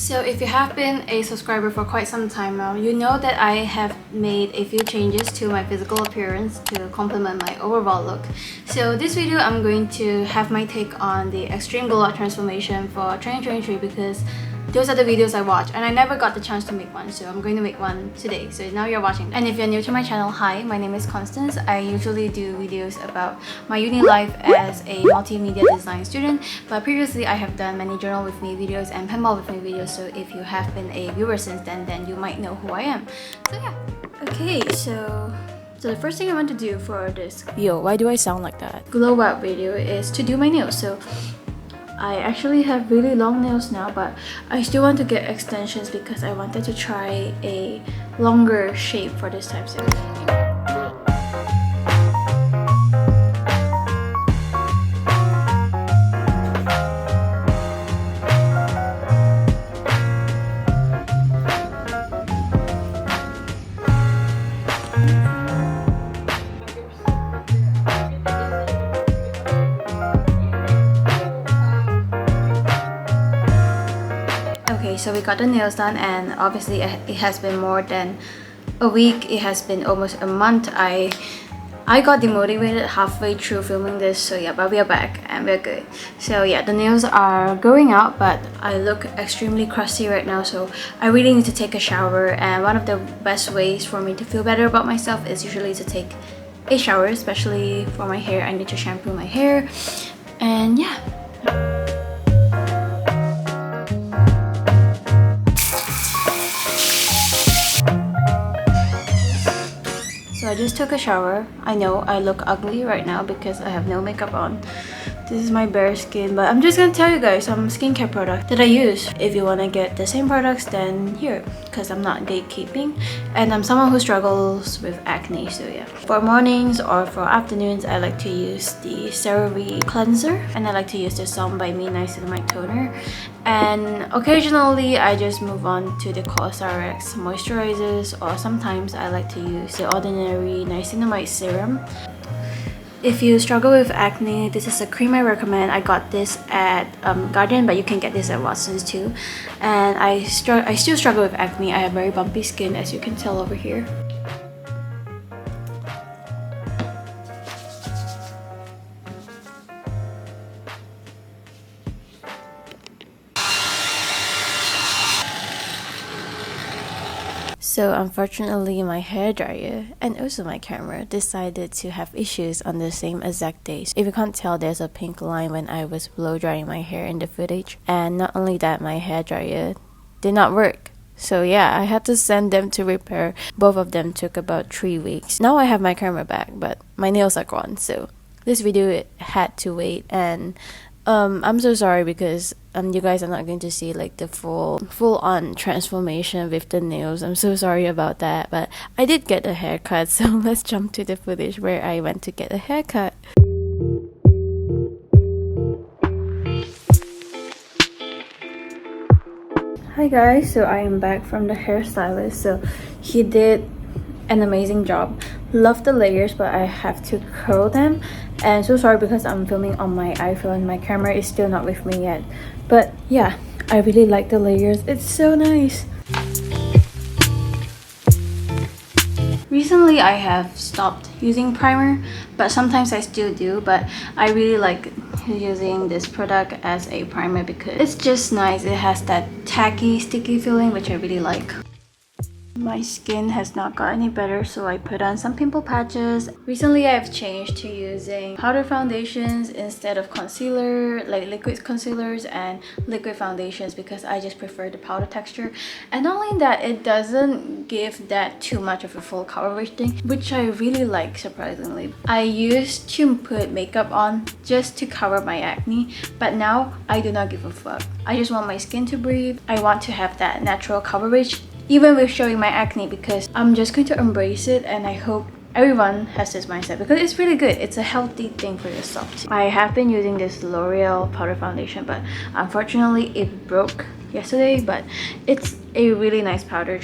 So if you have been a subscriber for quite some time now, you know that I have made a few changes to my physical appearance to complement my overall look. So this video I'm going to have my take on the extreme glow up transformation for 2023 because those are the videos I watch and I never got the chance to make one, so I'm going to make one today. So now you're watching. And if you're new to my channel, hi, my name is Constance. I usually do videos about my uni life as a multimedia design student, but previously I have done many journal with me videos and pen ball with me videos, so if you have been a viewer since then you might know who I am. So yeah. Okay, so the first thing I want to do for this Why do I sound like that? glow up video is to do my nails. So I actually have really long nails now, but I still want to get extensions because I wanted to try a longer shape for this type series. Okay, so we got the nails done, and obviously it has been more than a week. It has been almost a month. I got demotivated halfway through filming this, so yeah, but we are back and we're good. So yeah, the nails are going out, but I look extremely crusty right now, so I really need to take a shower. And one of the best ways for me to feel better about myself is usually to take a shower, especially for my hair. I need to shampoo my hair, and yeah. So I just took a shower. I know I look ugly right now because I have no makeup on. This is my bare skin, but I'm just gonna tell you guys some skincare products that I use. If you wanna get the same products, then here, because I'm not gatekeeping and I'm someone who struggles with acne, so yeah. For mornings or for afternoons, I like to use the CeraVe cleanser, and I like to use the Some by Me Niacinamide toner. And occasionally I just move on to the CosRx moisturizers, or sometimes I like to use the Ordinary Niacinamide serum. If you struggle with acne, this is a cream I recommend. I got this at Guardian, but you can get this at Watson's too. And I still struggle with acne. I have very bumpy skin, as you can tell over here. So unfortunately, my hairdryer and also my camera decided to have issues on the same exact day. If you can't tell, there's a pink line when I was blow drying my hair in the footage. And not only that, my hairdryer did not work. So yeah, I had to send them to repair. Both of them took about 3 weeks. Now I have my camera back, but my nails are gone. So this video had to wait, and I'm so sorry because you guys are not going to see like the full on transformation with the nails. I'm so sorry about that, but I did get a haircut, so let's jump to the footage where I went to get a haircut. Hi guys, so I am back from the hairstylist. So he did an amazing job. Love the layers, but I have to curl them, and so sorry because I'm filming on my iPhone. My camera is still not with me yet, but yeah, I really like the layers. It's so nice. Recently I have stopped using primer, but sometimes I still do. But I really like using this product as a primer because it's just nice. It has that tacky, sticky feeling, which I really like. My skin has not got any better, so I put on some pimple patches. Recently I've changed to using powder foundations instead of concealer, like liquid concealers and liquid foundations, because I just prefer the powder texture. And not only that, it doesn't give that too much of a full coverage thing, which I really like, surprisingly. I used to put makeup on just to cover my acne, but now I do not give a fuck. I just want my skin to breathe. I want to have that natural coverage even with showing my acne, because I'm just going to embrace it, and I hope everyone has this mindset because it's really good. It's a healthy thing for yourself. I have been using this L'Oreal powder foundation, but unfortunately it broke yesterday, but it's a really nice powder.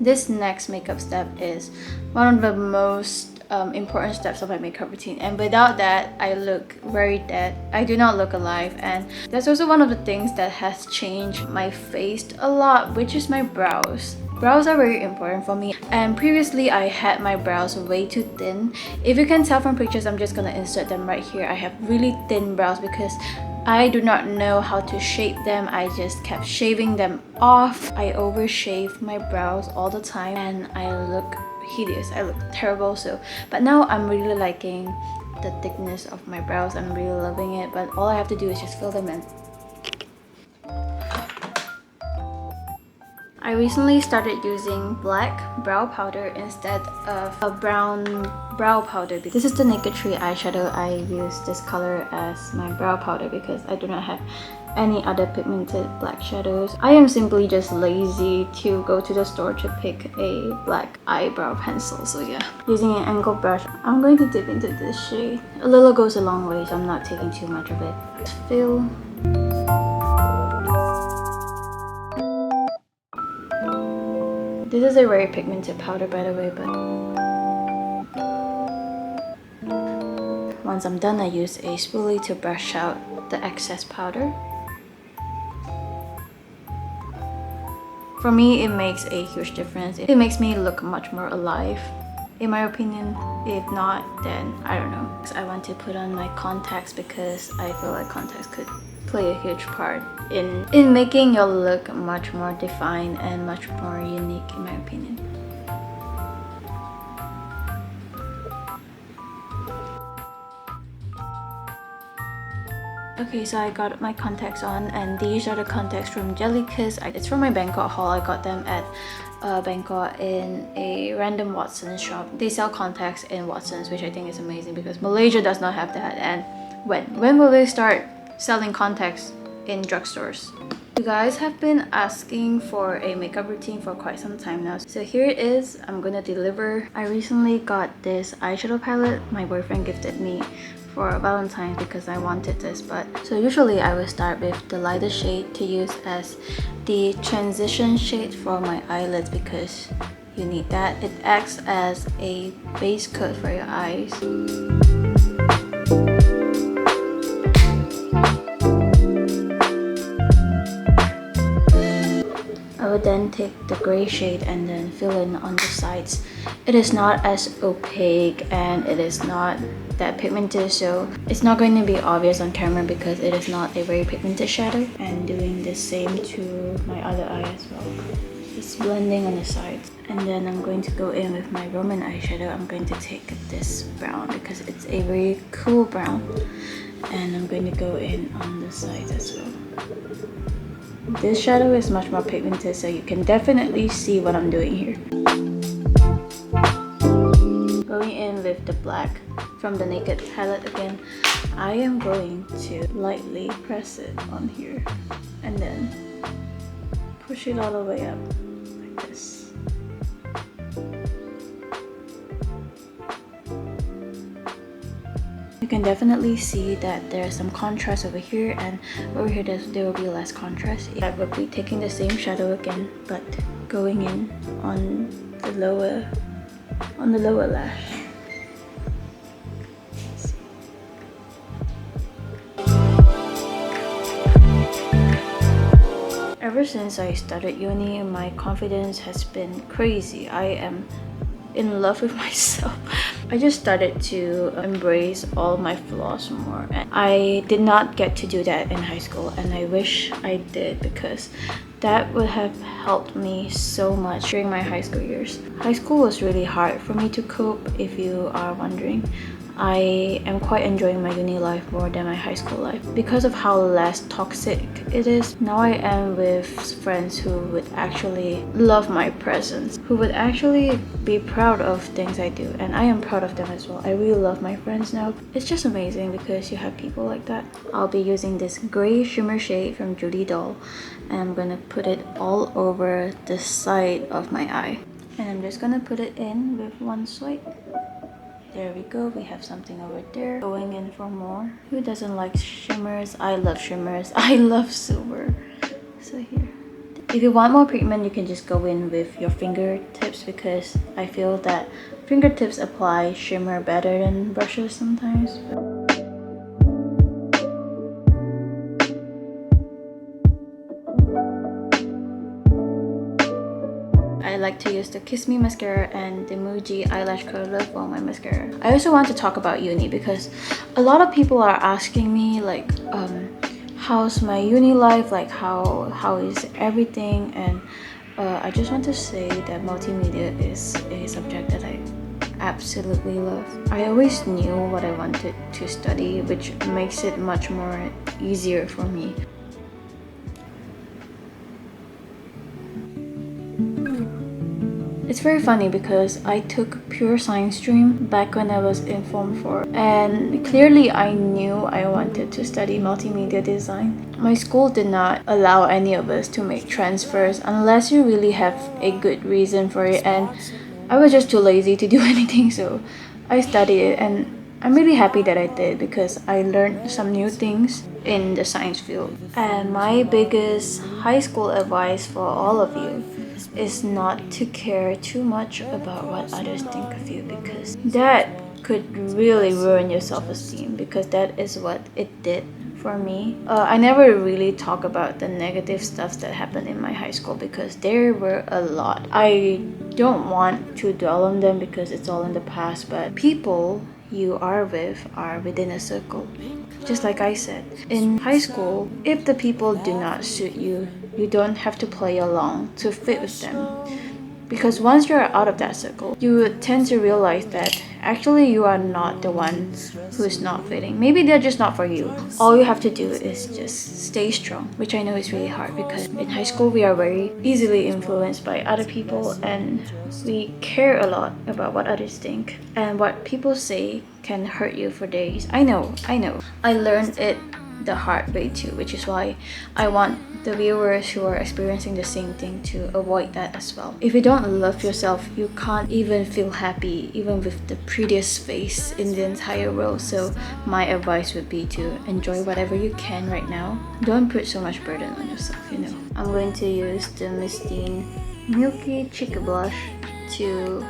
This next makeup step is one of the most important steps of my makeup routine, and without that I look very dead. I do not look alive. And that's also one of the things that has changed my face a lot, which is my brows. Brows are very important for me, and previously I had my brows way too thin. If you can tell from pictures, I'm just gonna insert them right here. I have really thin brows because I do not know how to shape them. I just kept shaving them off. I overshave my brows all the time and I look hideous. I look terrible. But now I'm really liking the thickness of my brows. I'm really loving it, but all I have to do is just fill them in. I recently started using black brow powder instead of a brown brow powder. This is the Naked Tree eyeshadow. I use this color as my brow powder because I do not have any other pigmented black shadows. I am simply just lazy to go to the store to pick a black eyebrow pencil. So yeah, using an angled brush, I'm going to dip into this shade. A little goes a long way, so I'm not taking too much of it. Fill. This is a very pigmented powder, by the way, but once I'm done, I use a spoolie to brush out the excess powder. For me, it makes a huge difference. It makes me look much more alive, in my opinion. If not, then I don't know. I want to put on my contacts because I feel like contacts could play a huge part in making your look much more defined and much more unique, in my opinion. Okay, so I got my contacts on, and these are the contacts from Jellykiss. It's from my Bangkok haul. I got them at Bangkok in a random Watsons shop. They sell contacts in Watsons, which I think is amazing because Malaysia does not have that. And when will they start selling contacts in drugstores? You guys have been asking for a makeup routine for quite some time now, so here it is. I'm gonna deliver. I recently got this eyeshadow palette my boyfriend gifted me for Valentine's because I wanted this. But so usually I will start with the lighter shade to use as the transition shade for my eyelids because you need that. It acts as a base coat for your eyes. I would then take the gray shade and then fill in on the sides. It is not as opaque and it is not that pigmented, so it's not going to be obvious on camera because it is not a very pigmented shadow. And doing the same to my other eye as well. Just blending on the sides. And then I'm going to go in with my Roman eyeshadow. I'm going to take this brown because it's a very cool brown. And I'm going to go in on the sides as well. This shadow is much more pigmented, so you can definitely see what I'm doing here. Going in with the black from the Naked palette again, I am going to lightly press it on here and then push it all the way up like this. You can definitely see that there's some contrast over here, and over here there will be less contrast. I will be taking the same shadow again, but going in on the lower lash. Ever since I started uni, my confidence has been crazy. I am in love with myself. I just started to embrace all my flaws more, and I did not get to do that in high school, and I wish I did because that would have helped me so much during my high school years. High school was really hard for me to cope, if you are wondering. I am quite enjoying my uni life more than my high school life because of how less toxic it is. Now I am with friends who would actually love my presence, who would actually be proud of things I do, and I am proud of them as well. I really love my friends now. It's just amazing because you have people like that. I'll be using this gray shimmer shade from Judy Doll, and I'm gonna put it all over the side of my eye. And I'm just gonna put it in with one swipe. There we go, we have something over there. Going in for more. Who doesn't like shimmers? I love shimmers. I love silver. So here. If you want more pigment, you can just go in with your fingertips, because I feel that fingertips apply shimmer better than brushes sometimes. I like to use the Kiss Me mascara and the Muji eyelash curler for my mascara. I also want to talk about uni, because a lot of people are asking me like, how's my uni life, like how is everything, and I just want to say that multimedia is a subject that I absolutely love. I always knew what I wanted to study, which makes it much more easier for me. It's very funny because I took pure science stream back when I was in Form 4, and clearly I knew I wanted to study multimedia design. My school did not allow any of us to make transfers unless you really have a good reason for it, and I was just too lazy to do anything, so I studied it, and I'm really happy that I did because I learned some new things in the science field. And my biggest high school advice for all of you is not to care too much about what others think of you, because that could really ruin your self-esteem, because that is what it did for me. I never really talk about the negative stuff that happened in my high school because there were a lot. I don't want to dwell on them because it's all in the past, but people you are with are within a circle. Just like I said, in high school, if the people do not suit you, you don't have to play along to fit with them. Because once you're out of that circle, you would tend to realize that actually you are not the one who is not fitting. Maybe they're just not for you. All you have to do is just stay strong, which I know is really hard because in high school we are very easily influenced by other people, and we care a lot about what others think, and what people say can hurt you for days. I know. I learned it the hard way too, which is why I want the viewers who are experiencing the same thing to avoid that as well. If you don't love yourself, you can't even feel happy even with the prettiest face in the entire world. So my advice would be to enjoy whatever you can right now. Don't put so much burden on yourself, you know. I'm going to use the Mistine Milky Cheek Blush to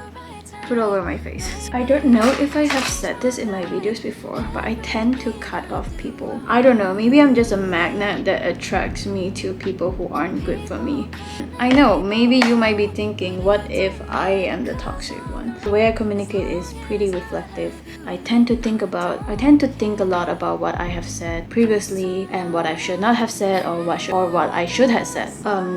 put over my face. I don't know if I have said this in my videos before, but I tend to cut off people. I don't know, maybe I'm just a magnet that attracts me to people who aren't good for me. I know, maybe you might be thinking, what if I am the toxic one? The way I communicate is pretty reflective. I tend to think a lot about what I have said previously and what I should not have said, or what I should have said.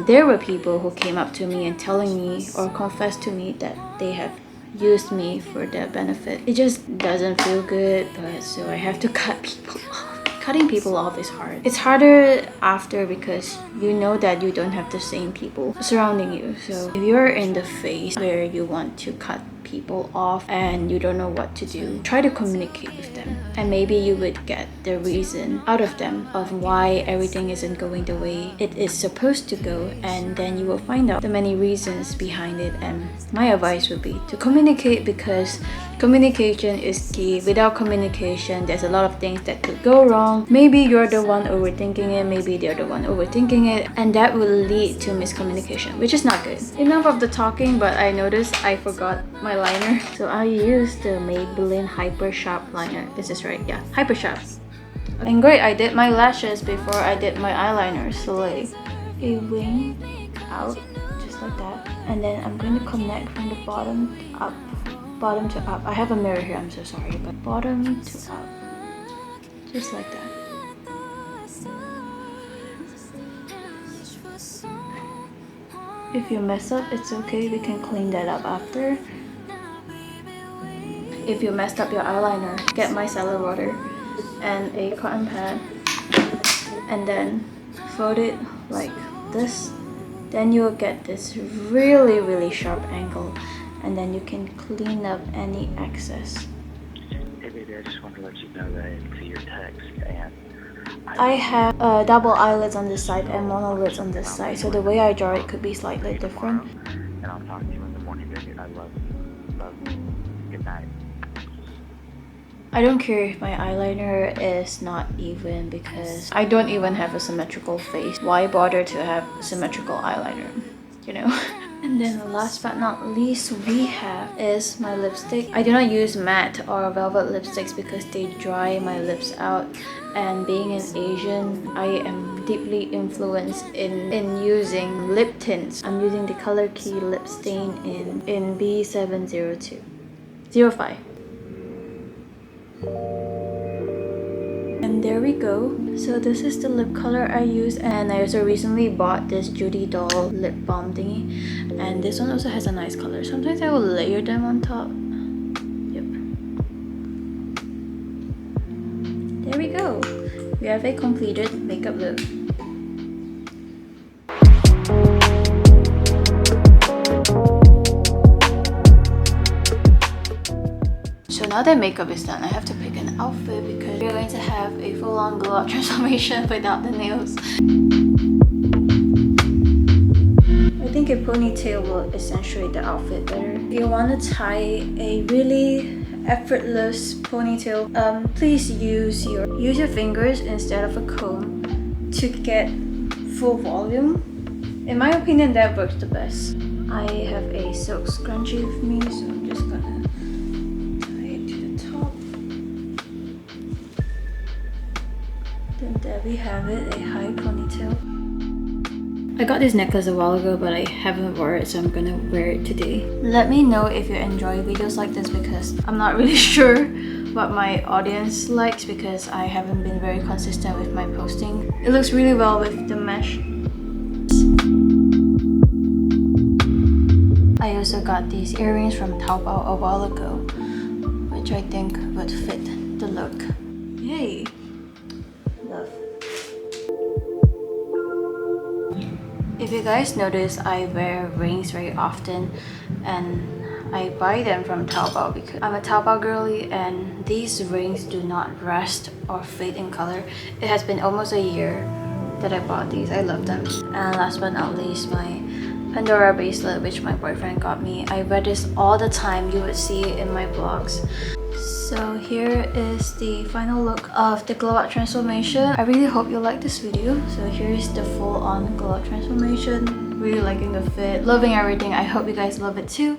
There were people who came up to me and telling me or confessed to me that they have used me for their benefit. It just doesn't feel good, but so I have to cut people off. Cutting people off is hard. It's harder after because you know that you don't have the same people surrounding you. So if you're in the phase where you want to cut people off and you don't know what to do, try to communicate with them, and maybe you would get the reason out of them of why everything isn't going the way it is supposed to go, and then you will find out the many reasons behind it. And my advice would be to communicate, because communication is key. Without communication, there's a lot of things that could go wrong. Maybe you're the one overthinking it, maybe they're the one overthinking it, and that will lead to miscommunication, which is not good. Enough of the talking, but I noticed I forgot my liner. So I used the Maybelline Hyper Sharp liner. This is right, yeah, Hyper Sharp. And great, I did my lashes before I did my eyeliner. So like a wing out, just like that. And then I'm going to connect from the bottom up. Bottom to up. I have a mirror here, I'm so sorry, but bottom to up, just like that. If you mess up, it's okay, we can clean that up after. If you messed up your eyeliner, get micellar water and a cotton pad, and then fold it like this. Then you'll get this really sharp angle, and then you can clean up any excess. Hey baby, I just wanted to let you know that I didn't see your text, and I have double eyelids on this side and monolids on this side, so the way I draw it could be slightly different. And I'll talk to you in the morning, baby. I love you. Love you. Good night. I don't care if my eyeliner is not even because I don't even have a symmetrical face. Why bother to have symmetrical eyeliner, you know? And then last but not least we have is my lipstick. I do not use matte or velvet lipsticks because they dry my lips out, and being an Asian, I am deeply influenced in using lip tints. I'm using the Color Key lip stain in B702 05. And there we go. So this is the lip color I use, and I also recently bought this Judy Doll lip balm thingy, and this one also has a nice color. Sometimes I will layer them on top. Yep. There we go. We have a completed makeup look. So now that makeup is done, I have to pick an outfit because we're going to have a full-on glow-up transformation without the nails. I think a ponytail will accentuate the outfit better. If you want to tie a really effortless ponytail, please use your fingers instead of a comb to get full volume. In my opinion, that works the best. I have a silk scrunchie with me, so I'm just gonna there we have it, a high ponytail. I got this necklace a while ago, but I haven't worn it, so I'm gonna wear it today. Let me know if you enjoy videos like this because I'm not really sure what my audience likes because I haven't been very consistent with my posting. It looks really well with the mesh. I also got these earrings from Taobao a while ago, which I think would fit the look. Yay! Love. If you guys notice, I wear rings very often and I buy them from Taobao because I'm a Taobao girly and these rings do not rust or fade in color. It has been almost a year that I bought these. I love them. And last but not least, my Pandora bracelet, which my boyfriend got me. I wear this all the time. You would see it in my vlogs. So here is the final look of the glow up transformation. I really hope you like this video. So here is the full on glow up transformation. Really liking the fit, loving everything. I hope you guys love it too.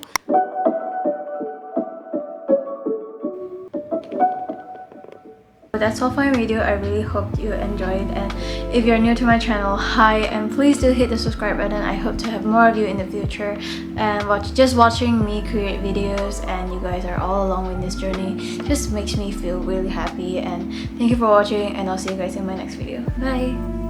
That's all for my video. I really hope you enjoyed, and if you're new to my channel, hi, and please do hit the subscribe button. I hope to have more of you in the future, and just watching me create videos and you guys are all along in this journey just makes me feel really happy. And thank you for watching, and I'll see you guys in my next video. Bye.